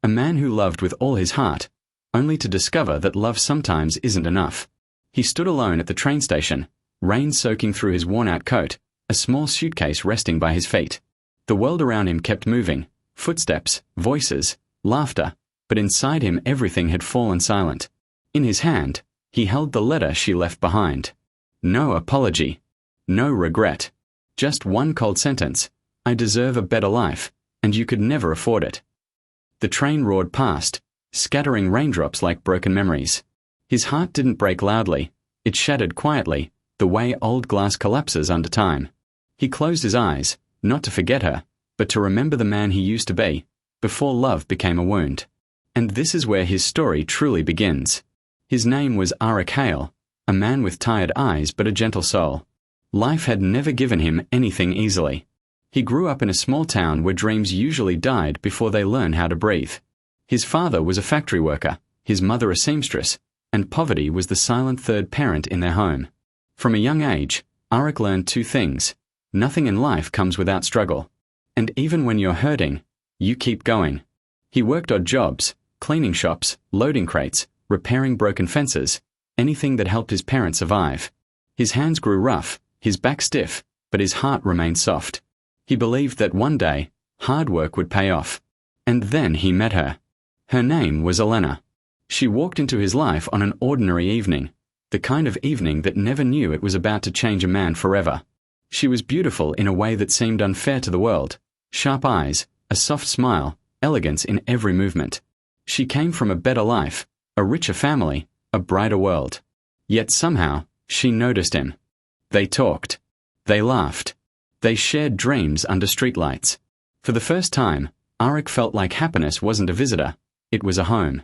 A man who loved with all his heart, only to discover that love sometimes isn't enough. He stood alone at the train station, rain soaking through his worn-out coat, a small suitcase resting by his feet. The world around him kept moving, footsteps, voices, laughter, but inside him everything had fallen silent. In his hand, he held the letter she left behind. No apology. No regret. Just one cold sentence: I deserve a better life, and you could never afford it. The train roared past, scattering raindrops like broken memories. His heart didn't break loudly, it shattered quietly, the way old glass collapses under time. He closed his eyes, not to forget her, but to remember the man he used to be, before love became a wound. And this is where his story truly begins. His name was Aaric, a man with tired eyes but a gentle soul. Life had never given him anything easily. He grew up in a small town where dreams usually died before they learn how to breathe. His father was a factory worker, his mother a seamstress, and poverty was the silent third parent in their home. From a young age, Aaric learned two things: nothing in life comes without struggle. And even when you're hurting, you keep going. He worked odd jobs, cleaning shops, loading crates, repairing broken fences, anything that helped his parents survive. His hands grew rough, his back stiff, but his heart remained soft. He believed that one day, hard work would pay off. And then he met her. Her name was Elena. She walked into his life on an ordinary evening, the kind of evening that never knew it was about to change a man forever. She was beautiful in a way that seemed unfair to the world. Sharp eyes, a soft smile, elegance in every movement. She came from a better life, a richer family, a brighter world. Yet somehow, she noticed him. They talked. They laughed. They shared dreams under streetlights. For the first time, Aaric felt like happiness wasn't a visitor, it was a home.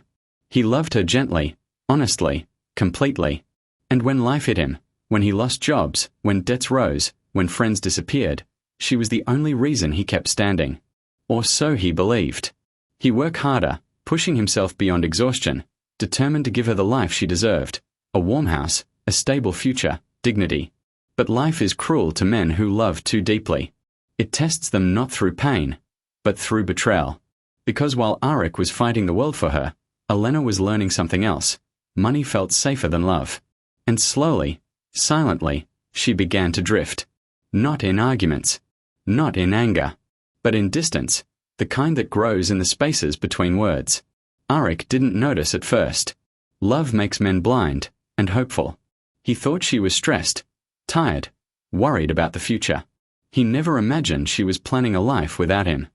He loved her gently, honestly, completely. And when life hit him, when he lost jobs, when debts rose, when friends disappeared, she was the only reason he kept standing. Or so he believed. He worked harder, pushing himself beyond exhaustion, determined to give her the life she deserved: a warm house, a stable future, dignity. But life is cruel to men who love too deeply. It tests them not through pain, but through betrayal. Because while Aaric was fighting the world for her, Elena was learning something else. Money felt safer than love. And slowly, silently, she began to drift. Not in arguments, not in anger, but in distance, the kind that grows in the spaces between words. Aaric didn't notice at first. Love makes men blind and hopeful. He thought she was stressed, tired, worried about the future. He never imagined she was planning a life without him.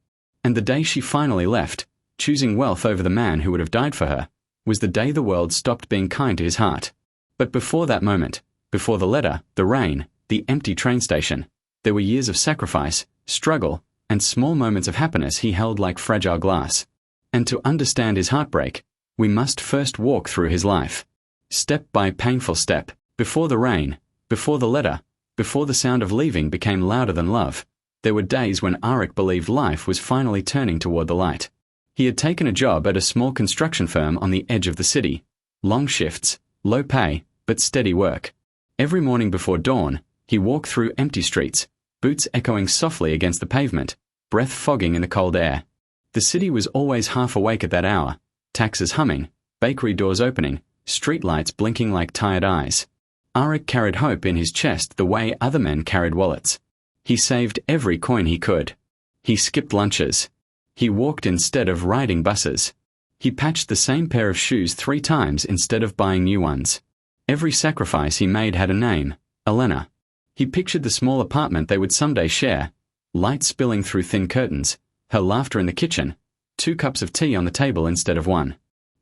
And the day she finally left, choosing wealth over the man who would have died for her, was the day the world stopped being kind to his heart. But before that moment, before the letter, the rain, the empty train station, there were years of sacrifice, struggle, and small moments of happiness he held like fragile glass. And to understand his heartbreak, we must first walk through his life. Step by painful step, before the rain, before the letter, before the sound of leaving became louder than love, there were days when Aaric believed life was finally turning toward the light. He had taken a job at a small construction firm on the edge of the city. Long shifts, low pay, but steady work. Every morning before dawn, he walked through empty streets, boots echoing softly against the pavement, breath fogging in the cold air. The city was always half awake at that hour, taxis humming, bakery doors opening, streetlights blinking like tired eyes. Aaric carried hope in his chest the way other men carried wallets. He saved every coin he could. He skipped lunches. He walked instead of riding buses. He patched the same pair of shoes 3 times instead of buying new ones. Every sacrifice he made had a name: Elena. He pictured the small apartment they would someday share, light spilling through thin curtains, her laughter in the kitchen, 2 cups of tea on the table instead of 1.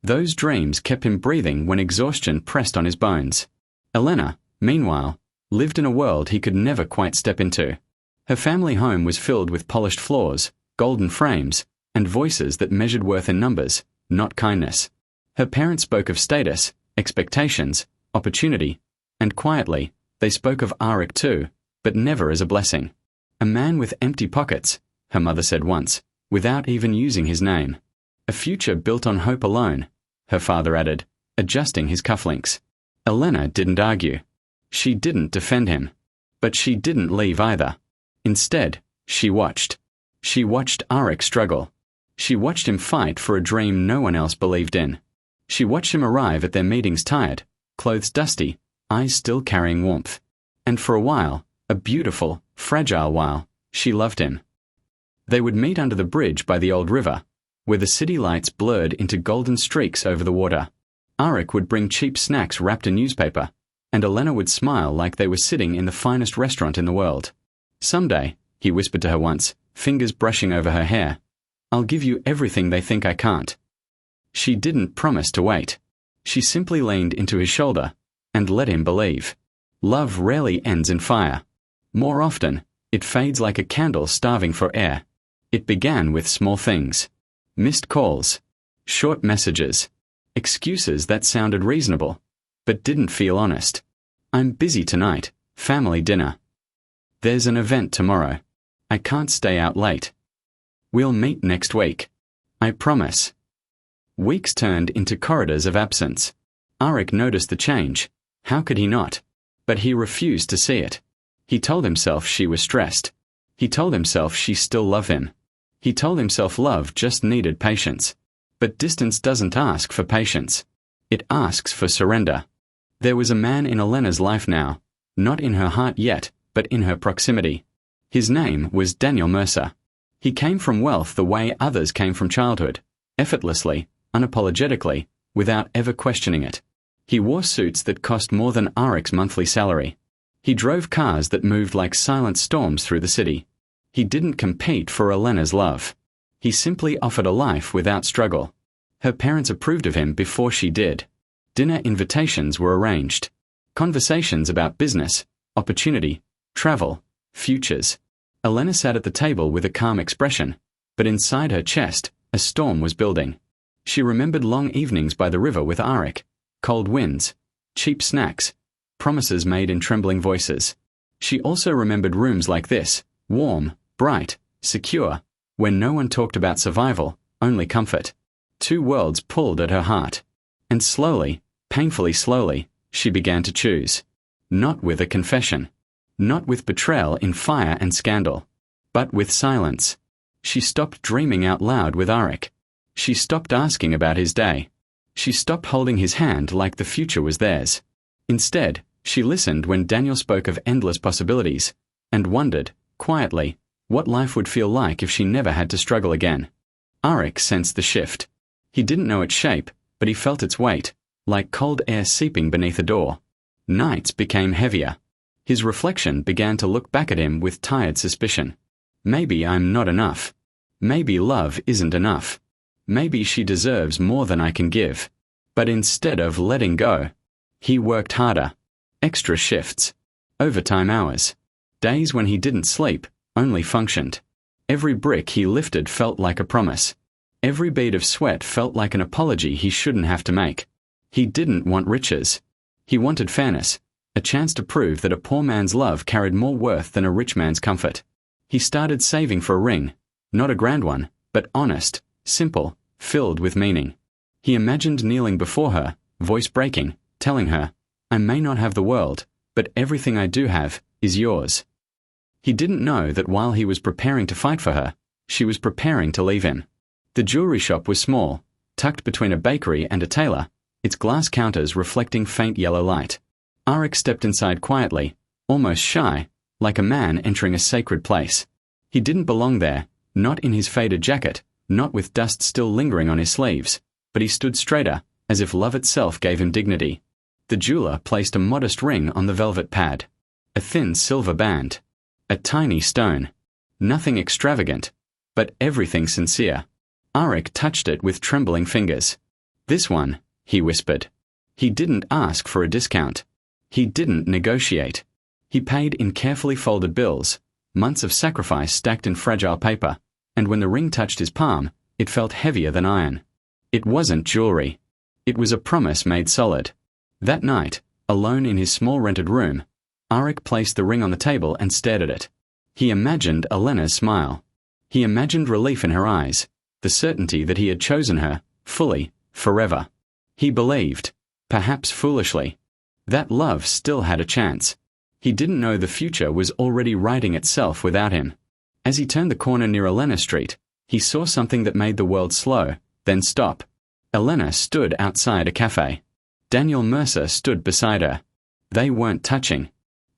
Those dreams kept him breathing when exhaustion pressed on his bones. Elena, meanwhile, lived in a world he could never quite step into. Her family home was filled with polished floors, golden frames, and voices that measured worth in numbers, not kindness. Her parents spoke of status, expectations, opportunity, and quietly, they spoke of Aaric too, but never as a blessing. A man with empty pockets, her mother said once, without even using his name. A future built on hope alone, her father added, adjusting his cufflinks. Elena didn't argue. She didn't defend him. But she didn't leave either. Instead, she watched. She watched Aaric struggle. She watched him fight for a dream no one else believed in. She watched him arrive at their meetings tired, clothes dusty, eyes still carrying warmth. And for a while, a beautiful, fragile while, she loved him. They would meet under the bridge by the old river, where the city lights blurred into golden streaks over the water. Aaric would bring cheap snacks wrapped in newspaper, and Elena would smile like they were sitting in the finest restaurant in the world. "Someday," he whispered to her once, fingers brushing over her hair, "I'll give you everything they think I can't." She didn't promise to wait. She simply leaned into his shoulder and let him believe. Love rarely ends in fire. More often, it fades like a candle starving for air. It began with small things. Missed calls, short messages, excuses that sounded reasonable, but didn't feel honest. "I'm busy tonight, family dinner. There's an event tomorrow. I can't stay out late. We'll meet next week. I promise." Weeks turned into corridors of absence. Aaric noticed the change. How could he not? But he refused to see it. He told himself she was stressed. He told himself she still loved him. He told himself love just needed patience. But distance doesn't ask for patience. It asks for surrender. There was a man in Elena's life now, not in her heart yet, but in her proximity. His name was Daniel Mercer. He came from wealth the way others came from childhood, effortlessly, unapologetically, without ever questioning it. He wore suits that cost more than Aaric's monthly salary. He drove cars that moved like silent storms through the city. He didn't compete for Elena's love. He simply offered a life without struggle. Her parents approved of him before she did. Dinner invitations were arranged. Conversations about business, opportunity, travel, futures. Elena sat at the table with a calm expression, but inside her chest, a storm was building. She remembered long evenings by the river with Aaric, cold winds, cheap snacks, promises made in trembling voices. She also remembered rooms like this, warm, bright, secure, where no one talked about survival, only comfort. Two worlds pulled at her heart. And slowly, painfully slowly, she began to choose. Not with a confession. Not with betrayal in fire and scandal. But with silence. She stopped dreaming out loud with Aaric. She stopped asking about his day. She stopped holding his hand like the future was theirs. Instead, she listened when Daniel spoke of endless possibilities, and wondered, quietly, what life would feel like if she never had to struggle again. Aaric sensed the shift. He didn't know its shape, but he felt its weight, like cold air seeping beneath a door. Nights became heavier. His reflection began to look back at him with tired suspicion. Maybe I'm not enough. Maybe love isn't enough. Maybe she deserves more than I can give. But instead of letting go, he worked harder. Extra shifts. Overtime hours. Days when he didn't sleep, only functioned. Every brick he lifted felt like a promise. Every bead of sweat felt like an apology he shouldn't have to make. He didn't want riches. He wanted fairness, a chance to prove that a poor man's love carried more worth than a rich man's comfort. He started saving for a ring, not a grand one, but honest, simple, filled with meaning. He imagined kneeling before her, voice breaking, telling her, "I may not have the world, but everything I do have is yours." He didn't know that while he was preparing to fight for her, she was preparing to leave him. The jewelry shop was small, tucked between a bakery and a tailor, its glass counters reflecting faint yellow light. Aaric stepped inside quietly, almost shy, like a man entering a sacred place. He didn't belong there, not in his faded jacket, not with dust still lingering on his sleeves, but he stood straighter, as if love itself gave him dignity. The jeweler placed a modest ring on the velvet pad. A thin silver band. A tiny stone. Nothing extravagant, but everything sincere. Aaric touched it with trembling fingers. "This one," he whispered. He didn't ask for a discount. He didn't negotiate. He paid in carefully folded bills, months of sacrifice stacked in fragile paper, and when the ring touched his palm, it felt heavier than iron. It wasn't jewelry. It was a promise made solid. That night, alone in his small rented room, Aaric placed the ring on the table and stared at it. He imagined Elena's smile. He imagined relief in her eyes, the certainty that he had chosen her, fully, forever. He believed, perhaps foolishly, that love still had a chance. He didn't know the future was already writing itself without him. As he turned the corner near Elena Street, He saw something that made the world slow, then stop. Elena stood outside a cafe. Daniel Mercer stood beside her. They weren't touching.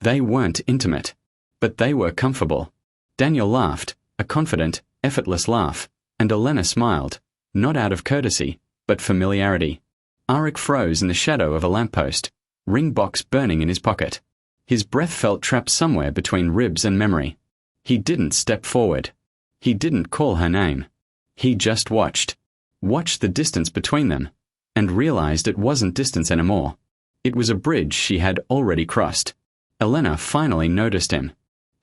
They weren't intimate. But they were comfortable. Daniel laughed, a confident, effortless laugh, and Elena smiled, not out of courtesy, but familiarity. Aaric froze in the shadow of a lamppost, ring box burning in his pocket. His breath felt trapped somewhere between ribs and memory. He didn't step forward. He didn't call her name. He just watched the distance between them, and realized it wasn't distance anymore. It was a bridge she had already crossed. Elena finally noticed him.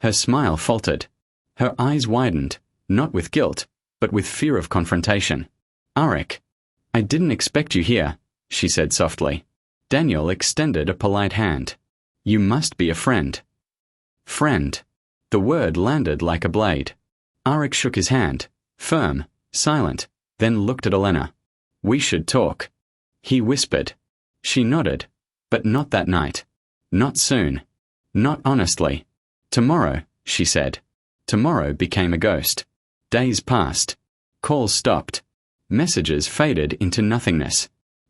Her smile faltered. Her eyes widened, not with guilt, but with fear of confrontation. "Aaric, I didn't expect you here," she said softly. Daniel extended a polite hand. "You must be a friend." Friend. The word landed like a blade. Aaric shook his hand, firm, silent, then looked at Elena. "We should talk," he whispered. She nodded, but not that night. Not soon. Not honestly. "Tomorrow," she said. Tomorrow became a ghost. Days passed. Calls stopped. Messages faded into nothingness.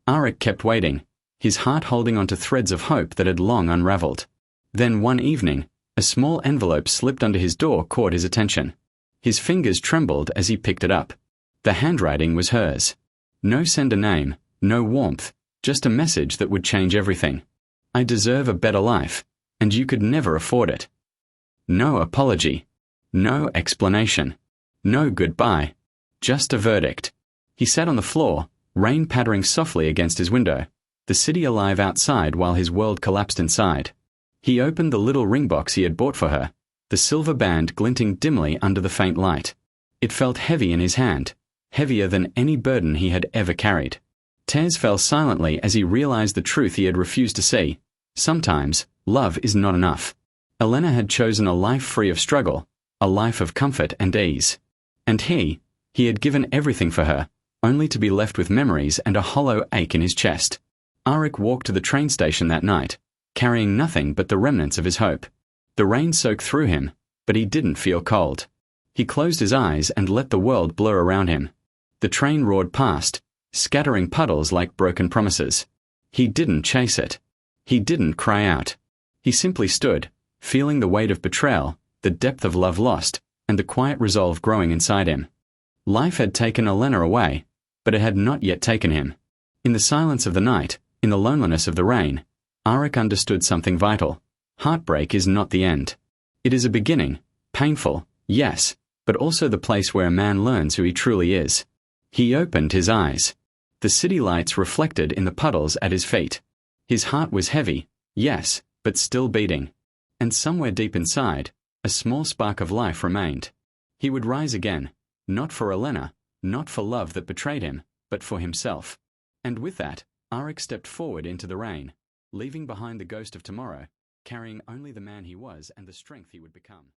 Aaric kept waiting, his heart holding onto threads of hope that had long unraveled. Then one evening, a small envelope slipped under his door caught his attention. His fingers trembled as he picked it up. The handwriting was hers. No sender name, no warmth, just a message that would change everything. "I deserve a better life, and you could never afford it." No apology. No explanation. No goodbye. Just a verdict. He sat on the floor, rain pattering softly against his window, the city alive outside while his world collapsed inside. He opened the little ring box he had bought for her, the silver band glinting dimly under the faint light. It felt heavy in his hand, heavier than any burden he had ever carried. Tears fell silently as he realized the truth he had refused to see. Sometimes, love is not enough. Elena had chosen a life free of struggle, a life of comfort and ease. And he had given everything for her, only to be left with memories and a hollow ache in his chest. Aaric walked to the train station that night, carrying nothing but the remnants of his hope. The rain soaked through him, but he didn't feel cold. He closed his eyes and let the world blur around him. The train roared past, scattering puddles like broken promises. He didn't chase it. He didn't cry out. He simply stood, feeling the weight of betrayal, the depth of love lost, and the quiet resolve growing inside him. Life had taken Elena away, but it had not yet taken him. In the silence of the night, in the loneliness of the rain, Aaric understood something vital. Heartbreak is not the end. It is a beginning, painful, yes, but also the place where a man learns who he truly is. He opened his eyes. The city lights reflected in the puddles at his feet. His heart was heavy, yes, but still beating. And somewhere deep inside, a small spark of life remained. He would rise again, not for Elena, not for love that betrayed him, but for himself. And with that, Aaric stepped forward into the rain, leaving behind the ghost of tomorrow, carrying only the man he was and the strength he would become.